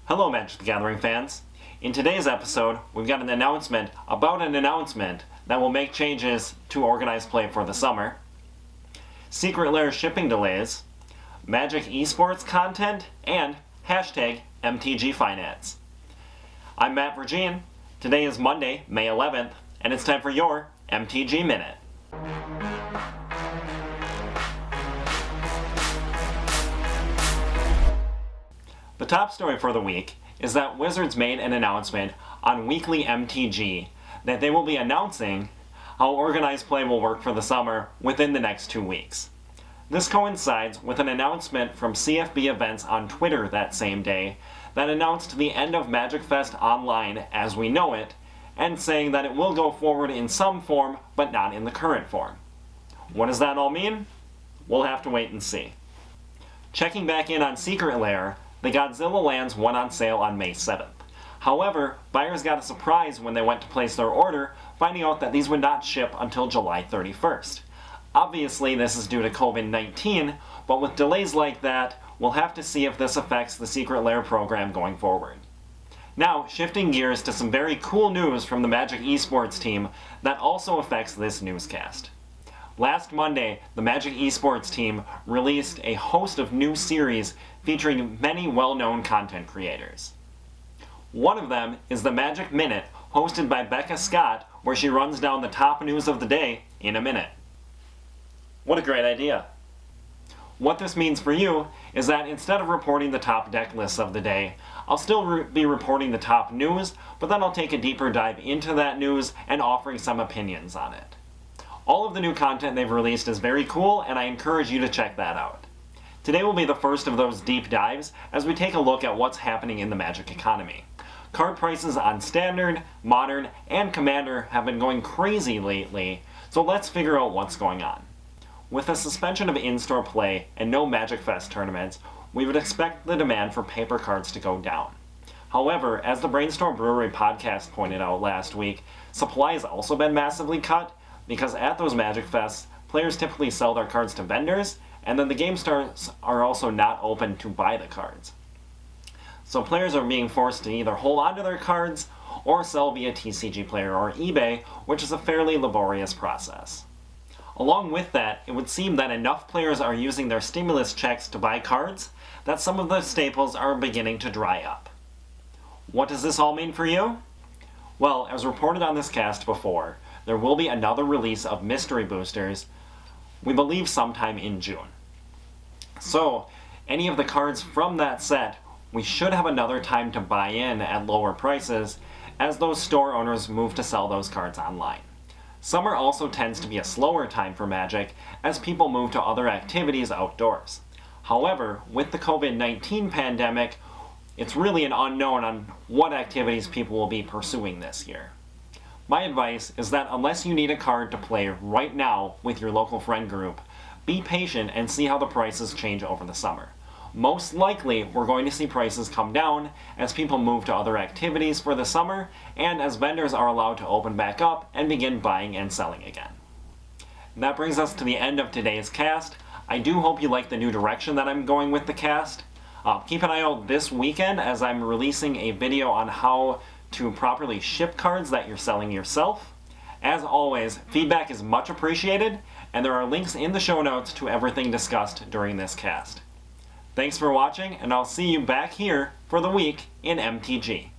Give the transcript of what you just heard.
Hello Magic the Gathering fans. In today's episode, we've got an announcement about an announcement that will make changes to organized play for the summer, Secret Lair shipping delays, Magic eSports content, and hashtag MTG Finance. I'm Matt Virgin. Today is Monday, May 11th, and it's time for your MTG Minute. The top story for the week is that Wizards made an announcement on Weekly MTG that they will be announcing how organized play will work for the summer within the next 2 weeks. This coincides with an announcement from CFB Events on Twitter that same day that announced the end of Magic Fest Online as we know it, and saying that it will go forward in some form but not in the current form. What does that all mean? We'll have to wait and see. Checking back in on Secret Lair, the Godzilla lands went on sale on May 7th. However, buyers got a surprise when they went to place their order, finding out that these would not ship until July 31st. Obviously, this is due to COVID-19, but with delays like that, we'll have to see if this affects the Secret Lair program going forward. Now, shifting gears to some very cool news from the Magic eSports team that also affects this newscast. Last Monday, the Magic eSports team released a host of new series featuring many well-known content creators. One of them is the Magic Minute, hosted by Becca Scott, where she runs down the top news of the day in a minute. What a great idea! What this means for you is that instead of reporting the top deck lists of the day, I'll still be reporting the top news, but then I'll take a deeper dive into that news and offering some opinions on it. All of the new content they've released is very cool, and I encourage you to check that out. Today will be the first of those deep dives as we take a look at what's happening in the Magic economy. Card prices on Standard, Modern, and Commander have been going crazy lately, so let's figure out what's going on. With the suspension of in-store play and no Magic Fest tournaments, we would expect the demand for paper cards to go down. However, as the Brainstorm Brewery podcast pointed out last week, supply has also been massively cut, because at those Magic Fests, players typically sell their cards to vendors, and then the game stores are also not open to buy the cards. So players are being forced to either hold onto their cards or sell via TCG Player or eBay, which is a fairly laborious process. Along with that, it would seem that enough players are using their stimulus checks to buy cards that some of the staples are beginning to dry up. What does this all mean for you? Well, as reported on this cast before, there will be another release of mystery boosters, we believe sometime in June. So, any of the cards from that set, we should have another time to buy in at lower prices as those store owners move to sell those cards online. Summer also tends to be a slower time for Magic as people move to other activities outdoors. However, with the COVID-19 pandemic, it's really an unknown on what activities people will be pursuing this year. My advice is that unless you need a card to play right now with your local friend group, be patient and see how the prices change over the summer. Most likely, we're going to see prices come down as people move to other activities for the summer and as vendors are allowed to open back up and begin buying and selling again. And that brings us to the end of today's cast. I do hope you like the new direction that I'm going with the cast. Keep an eye out this weekend as I'm releasing a video on how to properly ship cards that you're selling yourself. As always, feedback is much appreciated, and there are links in the show notes to everything discussed during this cast. Thanks for watching, and I'll see you back here for the week in MTG.